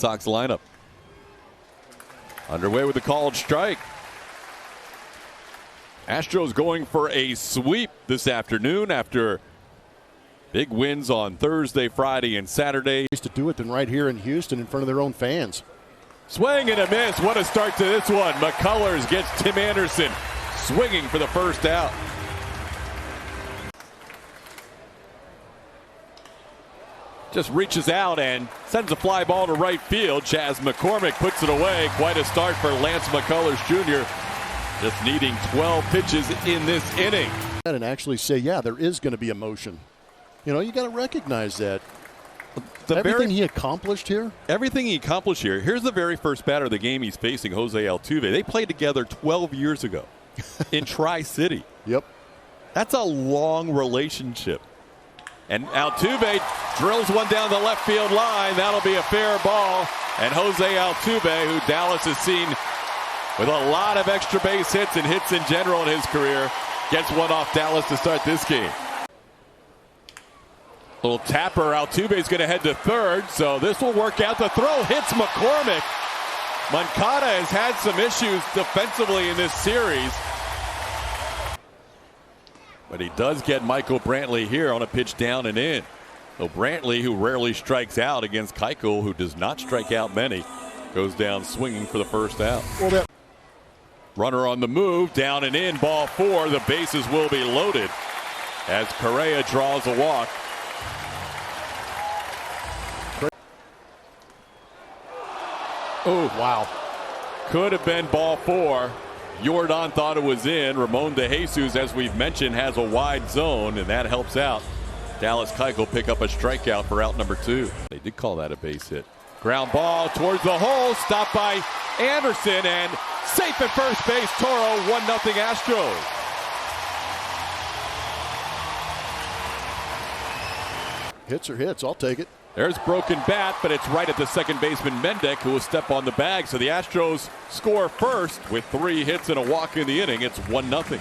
Sox lineup. Underway with the called strike. Astros going for a sweep this afternoon after big wins on Thursday, Friday, and Saturday. To do it than right here in Houston in front of their own fans. Swing and a miss. What a start to this one. McCullers gets Tim Anderson swinging for the first out. Just reaches out and sends a fly ball to right field. Chas McCormick puts it away. Quite a start for Lance McCullers Jr. Just needing 12 pitches in this inning. And actually say, yeah, there is going to be a motion. You know, you got to recognize that. Everything he accomplished here? Everything he accomplished here. Here's the very first batter of the game he's facing, Jose Altuve. They played together 12 years ago in Tri-City. Yep. That's a long relationship. And Altuve drills one down the left field line. That'll be a fair ball. And Jose Altuve, who Dallas has seen with a lot of extra base hits and hits in general in his career, gets one off Dallas to start this game. Little tapper. Altuve's going to head to third, so this will work out. The throw hits McCormick. Moncada has had some issues defensively in this series. But he does get Michael Brantley here on a pitch down and in. So Brantley, who rarely strikes out against Keuchel, who does not strike out many, goes down swinging for the first out. Well, runner on the move, down and in, ball four. The bases will be loaded as Correa draws a walk. Oh, wow. Could have been ball four. Jordan thought it was in. Ramon De Jesus, as we've mentioned, has a wide zone, and that helps out. Dallas Keuchel pick up a strikeout for out number 2. They did call that a base hit. Ground ball towards the hole, stopped by Anderson, and safe at first base. Toro, 1-0 Astros. Hits are hits. I'll take it. There's broken bat, but it's right at the second baseman Mendick, who will step on the bag. So the Astros score first with 3 hits and a walk in the inning. It's 1-0.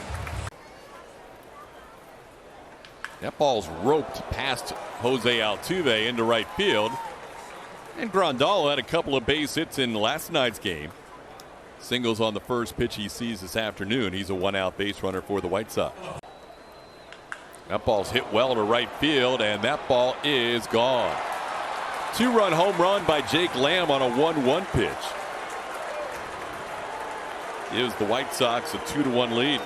That ball's roped past Jose Altuve into right field. And Grandal had a couple of base hits in last night's game. Singles on the first pitch he sees this afternoon. He's a 1-out base runner for the White Sox. That ball's hit well to right field, and that ball is gone. 2-run home run by Jake Lamb on a 1-1 pitch. Gives the White Sox a 2-1 lead.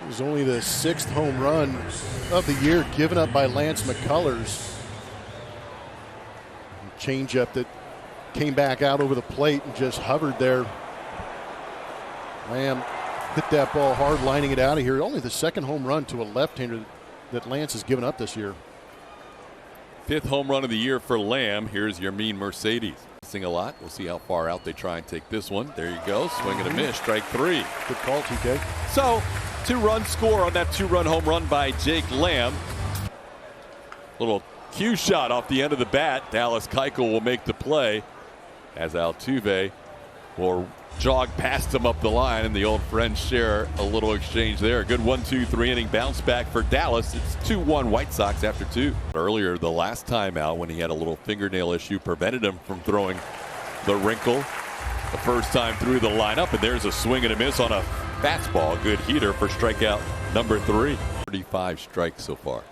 It was only the 6th home run of the year given up by Lance McCullers. Changeup that came back out over the plate and just hovered there. Lamb hit that ball hard, lining it out of here. Only the 2nd home run to a left-hander that Lance has given up this year. 5th home run of the year for Lamb. Here's Yermin Mercedes. Sing a lot. We'll see how far out they try and take this one. There you go. Swing and a miss. Strike 3. Good call, TK. So 2-run score on that 2-run home run by Jake Lamb. Little cue shot off the end of the bat. Dallas Keuchel will make the play as Altuve will jog past him up the line, and the old friends share a little exchange there. Good 1-2-3 inning bounce back for Dallas. It's 2-1 White Sox after 2. Earlier, the last time out when he had a little fingernail issue prevented him from throwing the wrinkle the first time through the lineup, and there's a swing and a miss on a fastball. Good heater for strikeout number 3. 35 strikes so far.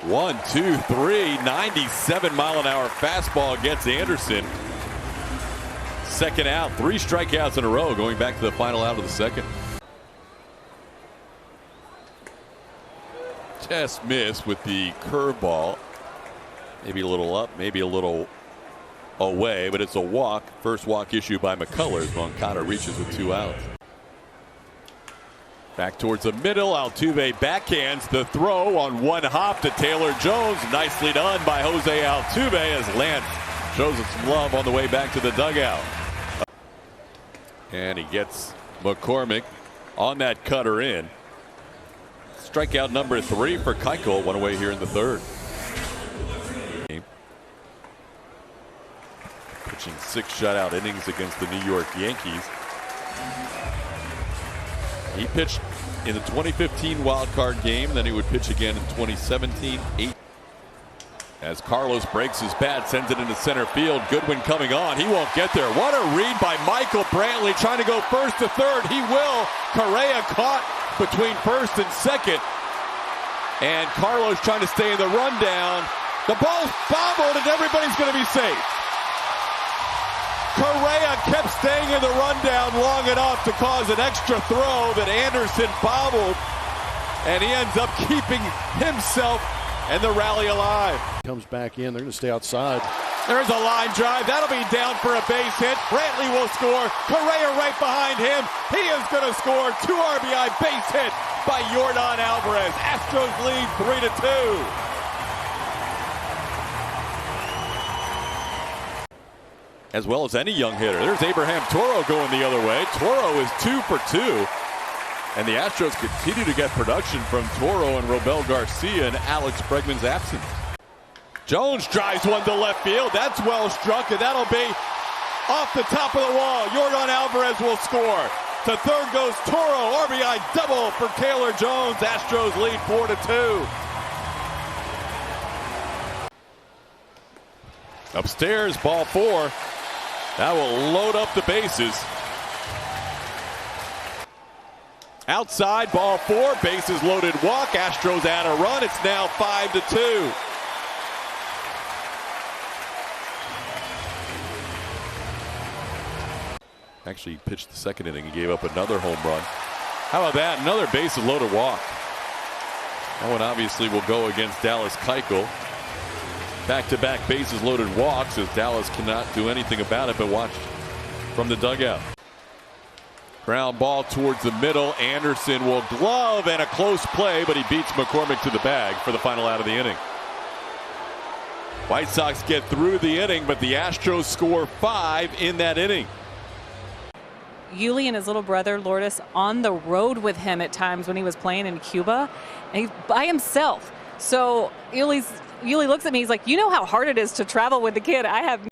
1, 2, 3, 97-mile-an-hour fastball gets Anderson. 2nd out, 3 strikeouts in a row going back to the final out of the 2nd. Just missed with the curveball. Maybe a little up, maybe a little away, but it's a walk. First walk issued by McCullers. Moncada reaches with 2 outs. Back towards the middle. Altuve backhands the throw on one hop to Taylor Jones. Nicely done by Jose Altuve as Lance shows us some love on the way back to the dugout. And he gets McCormick on that cutter in. Strikeout number 3 for Keuchel. One away here in the 3rd. pitching 6 shutout innings against the New York Yankees. He pitched in the 2015 wild card game, then he would pitch again in 2017. As Carlos breaks his bat, sends it into center field. Goodwin coming on. He won't get there. What a read by Michael Brantley, trying to go first to third. He will. Correa caught between first and second. And Carlos trying to stay in the rundown. The ball's bobbled and everybody's going to be safe. Correa kept staying in the rundown long enough to cause an extra throw that Anderson bobbled. And he ends up keeping himself and the rally alive. Comes back in. They're going to stay outside. There's a line drive. That'll be down for a base hit. Brantley will score. Correa right behind him. He is going to score. 2 RBI base hit by Yordan Alvarez. Astros lead 3-2. As well as any young hitter. There's Abraham Toro going the other way. Toro is 2 for 2. And the Astros continue to get production from Toro and Robel Garcia in Alex Bregman's absence. Jones drives one to left field. That's well struck, and that'll be off the top of the wall. Yordan Alvarez will score. To third goes Toro. RBI double for Taylor Jones. Astros lead 4-2. Upstairs, ball 4. That will load up the bases. Outside, ball 4, bases loaded walk. Astros add a run. It's now 5-2. Actually, he pitched the second inning. He gave up another home run. How about that? Another bases loaded walk. That one obviously will go against Dallas Keuchel. Back-to-back bases loaded walks as Dallas cannot do anything about it but watch from the dugout. Ground ball towards the middle. Anderson will glove, and a close play, but he beats McCormick to the bag for the final out of the inning. White Sox get through the inning, but the Astros score 5 in that inning. Yuli and his little brother Lourdes on the road with him at times when he was playing in Cuba, and he's by himself. So Yuli looks at me, he's like, you know how hard it is to travel with the kid. I have.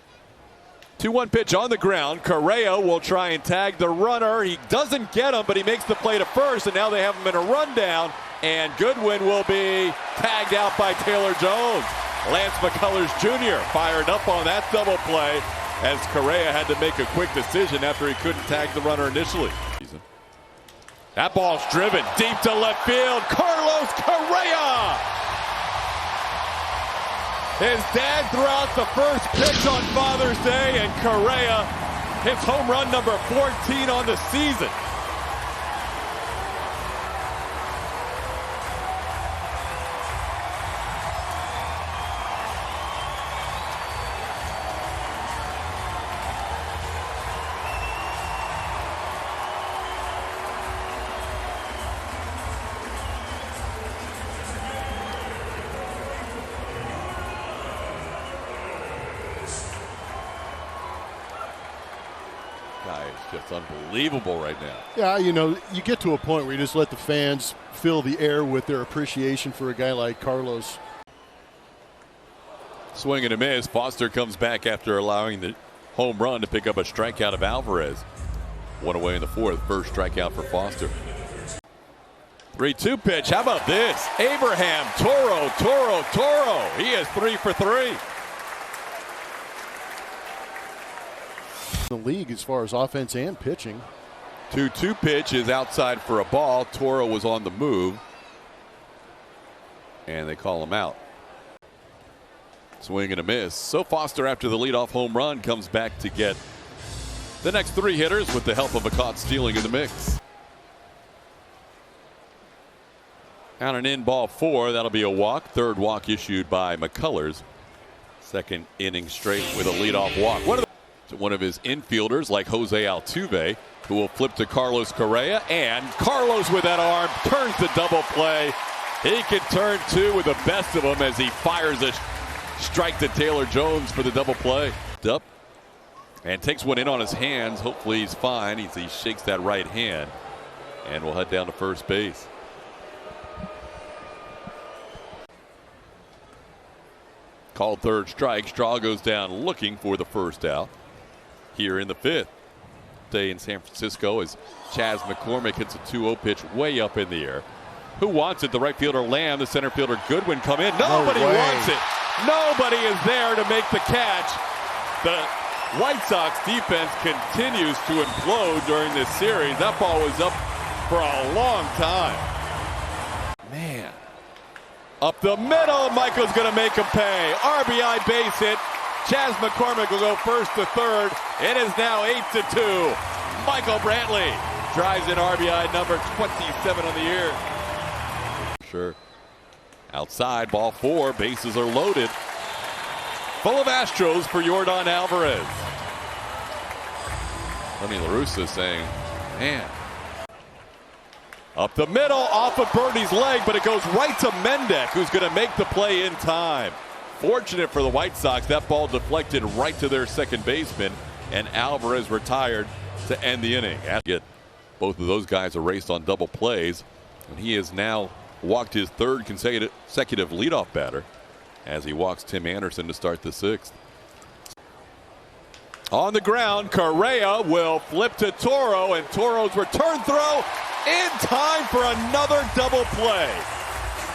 2-1 pitch on the ground. Correa will try and tag the runner. He doesn't get him, but he makes the play to first, and now they have him in a rundown. And Goodwin will be tagged out by Taylor Jones. Lance McCullers Jr. fired up on that double play as Correa had to make a quick decision after he couldn't tag the runner initially. That ball's driven deep to left field. Carlos Correa! His dad threw out the first pitch on Father's Day, and Correa hits home run number 14 on the season. It's just unbelievable right now. Yeah, you know, you get to a point where you just let the fans fill the air with their appreciation for a guy like Carlos. Swing and a miss. Foster comes back after allowing the home run to pick up a strikeout of Alvarez. One away in the 4th. First strikeout for Foster. 3-2 pitch. How about this? Abraham Toro. He is 3 for 3. The league as far as offense and pitching. 2-2 pitch is outside for a ball. Toro was on the move, and they call him out. Swing and a miss. So Foster, after the leadoff home run, comes back to get the next 3 hitters with the help of a caught stealing in the mix. Out and in, ball 4. That'll be a walk. Third walk issued by McCullers. Second inning straight with a leadoff walk. One of his infielders like Jose Altuve, who will flip to Carlos Correa, and Carlos with that arm turns the double play. He can turn 2 with the best of them as he fires a strike to Taylor Jones for the double play. Up and takes one in on his hands. Hopefully he's fine. He shakes that right hand and will head down to first base. Called third strike. Straw goes down looking for the first out. here in the fifth. Day in San Francisco as Chas McCormick hits a 2-0 pitch way up in the air. Who wants it? The right fielder Lamb, the center fielder Goodwin come in. Nobody wants it. Nobody is there to make the catch. The White Sox defense continues to implode during this series. That ball was up for a long time. Man. Up the middle, Michael's going to make him pay. RBI base hit. Chas McCormick will go first to third. It is now 8-2. Michael Brantley drives in RBI number 27 on the year. Sure. Outside, ball 4, bases are loaded. Full of Astros for Yordan Alvarez. Lenny LaRussa saying, man. Up the middle, off of Birdie's leg, but it goes right to Mendek, who's going to make the play in time. Fortunate for the White Sox, that ball deflected right to their second baseman, and Alvarez retired to end the inning. Get both of those guys erased on double plays, and he has now walked his third consecutive leadoff batter as he walks Tim Anderson to start the sixth. On the ground, Correa will flip to Toro, and Toro's return throw in time for another double play.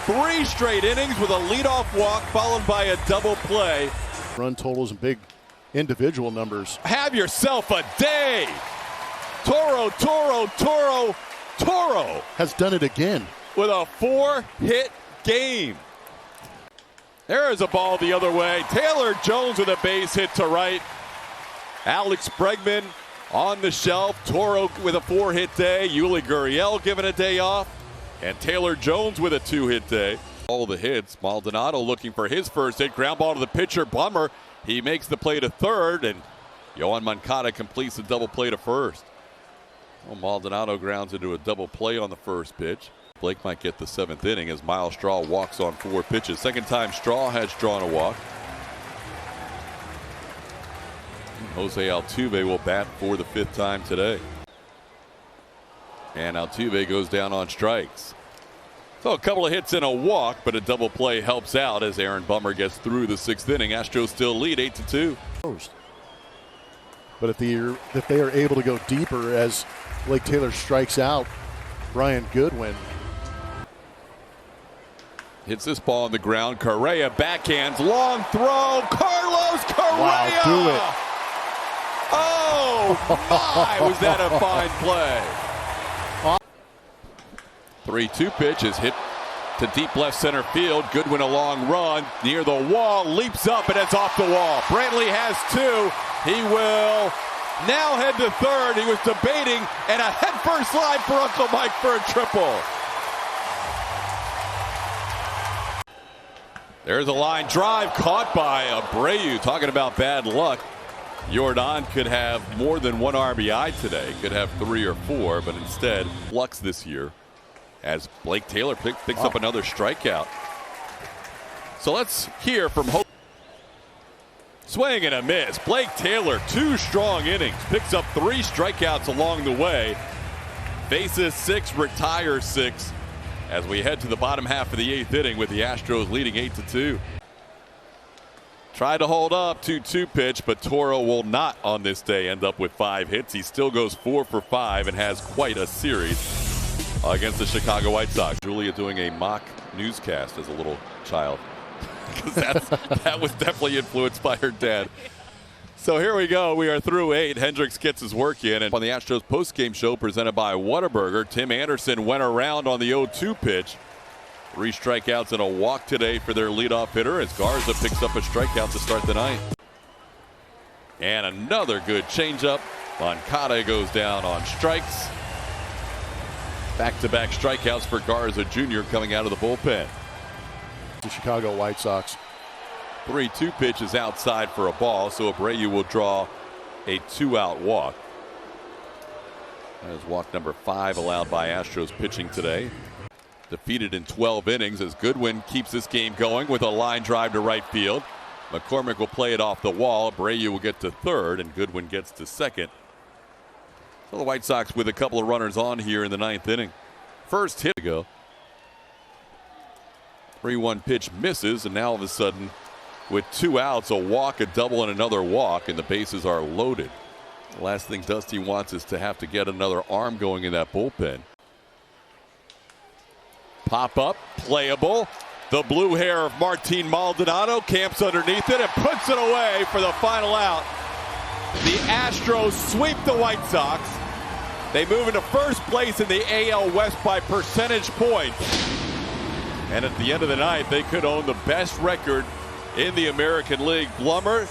3 straight innings with a leadoff walk followed by a double play. Run totals and big individual numbers. Have yourself a day. Toro has done it again with a 4-hit game. There is a ball the other way. Taylor Jones with a base hit to right. Alex Bregman on the shelf. Toro with a 4-hit day. Yuli Gurriel given a day off. And Taylor Jones with a 2-hit day. All the hits. Maldonado looking for his first hit. Ground ball to the pitcher. Bummer. He makes the play to third. And Yohan Moncada completes the double play to first. Well, Maldonado grounds into a double play on the first pitch. Blake might get the 7th inning as Miles Straw walks on 4 pitches. Second time Straw has drawn a walk. Jose Altuve will bat for the 5th time today. And Altuve goes down on strikes. So a couple of hits and a walk, but a double play helps out as Aaron Bummer gets through the 6th inning. Astros still lead 8-2. But if they are able to go deeper as Blake Taylor strikes out Brian Goodwin. Hits this ball on the ground. Correa backhands. Long throw. Carlos Correa. Wow, do it. Oh, my, was that a fine play. 3-2 pitch is hit to deep left center field. Goodwin a long run near the wall. Leaps up and it's off the wall. Brantley has 2. He will now head to third. He was debating, and a headfirst slide for Uncle Mike for a triple. There's a line drive caught by Abreu. Talking about bad luck. Yordan could have more than 1 RBI today. Could have 3 or 4, but instead flux this year as Blake Taylor picks up another strikeout. So let's hear from Hope. Swing and a miss. Blake Taylor, 2 strong innings. Picks up 3 strikeouts along the way. Faces 6, retires 6. As we head to the bottom half of the 8th inning with the Astros leading 8-2. Tried to hold up, 2-2 pitch, but Toro will not on this day end up with 5 hits. He still goes 4 for 5 and has quite a series against the Chicago White Sox. Julia doing a mock newscast as a little child. Because that was definitely influenced by her dad. So here we go. We are through 8. Hendricks gets his work in. And on the Astros postgame show presented by Whataburger, Tim Anderson went around on the 0-2 pitch. 3 strikeouts and a walk today for their leadoff hitter as Garza picks up a strikeout to start the ninth. And another good changeup. Moncada goes down on strikes. Back-to-back strikeouts for Garza Jr. coming out of the bullpen. The Chicago White Sox. 3-2 pitch is outside for a ball, so Abreu will draw a 2-out walk. That is walk number 5 allowed by Astros pitching today. Defeated in 12 innings as Goodwin keeps this game going with a line drive to right field. McCormick will play it off the wall. Abreu will get to third, and Goodwin gets to second. So the White Sox with a couple of runners on here in the 9th inning. First hit to go. 3-1 pitch misses, and now all of a sudden, with 2 outs, a walk, a double, and another walk, and the bases are loaded. The last thing Dusty wants is to have to get another arm going in that bullpen. Pop up, playable. The blue hair of Martin Maldonado camps underneath it and puts it away for the final out. The Astros sweep the White Sox. They move into first place in the AL West by percentage points. And at the end of the night, they could own the best record in the American League. Blummer,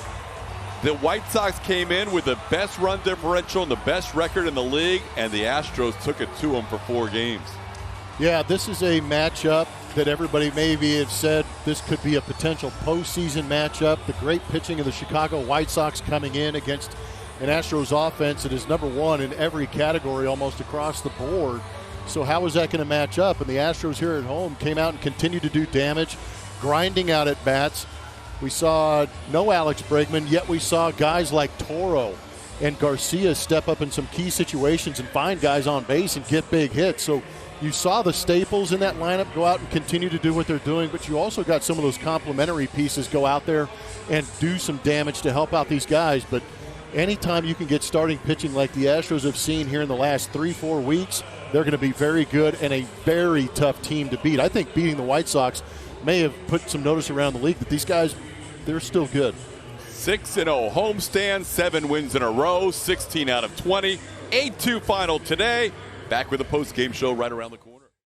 the White Sox came in with the best run differential and the best record in the league, and the Astros took it to them for 4 games. Yeah, this is a matchup that everybody maybe have said this could be a potential postseason matchup. The great pitching of the Chicago White Sox coming in against an Astros offense that is #1 in every category almost across the board. So how is that going to match up? And the Astros here at home came out and continued to do damage, grinding out at bats. We saw no Alex Bregman, yet we saw guys like Toro and Garcia step up in some key situations and find guys on base and get big hits. So you saw the staples in that lineup go out and continue to do what they're doing, but you also got some of those complementary pieces go out there and do some damage to help out these guys. But anytime you can get starting pitching like the Astros have seen here in the last 3-4 weeks, they're going to be very good and a very tough team to beat. I think beating the White Sox may have put some notice around the league that these guys, they're still good. 6-0 homestand, 7 wins in a row, 16 out of 20, 8-2 final today. Back with a post-game show right around the corner.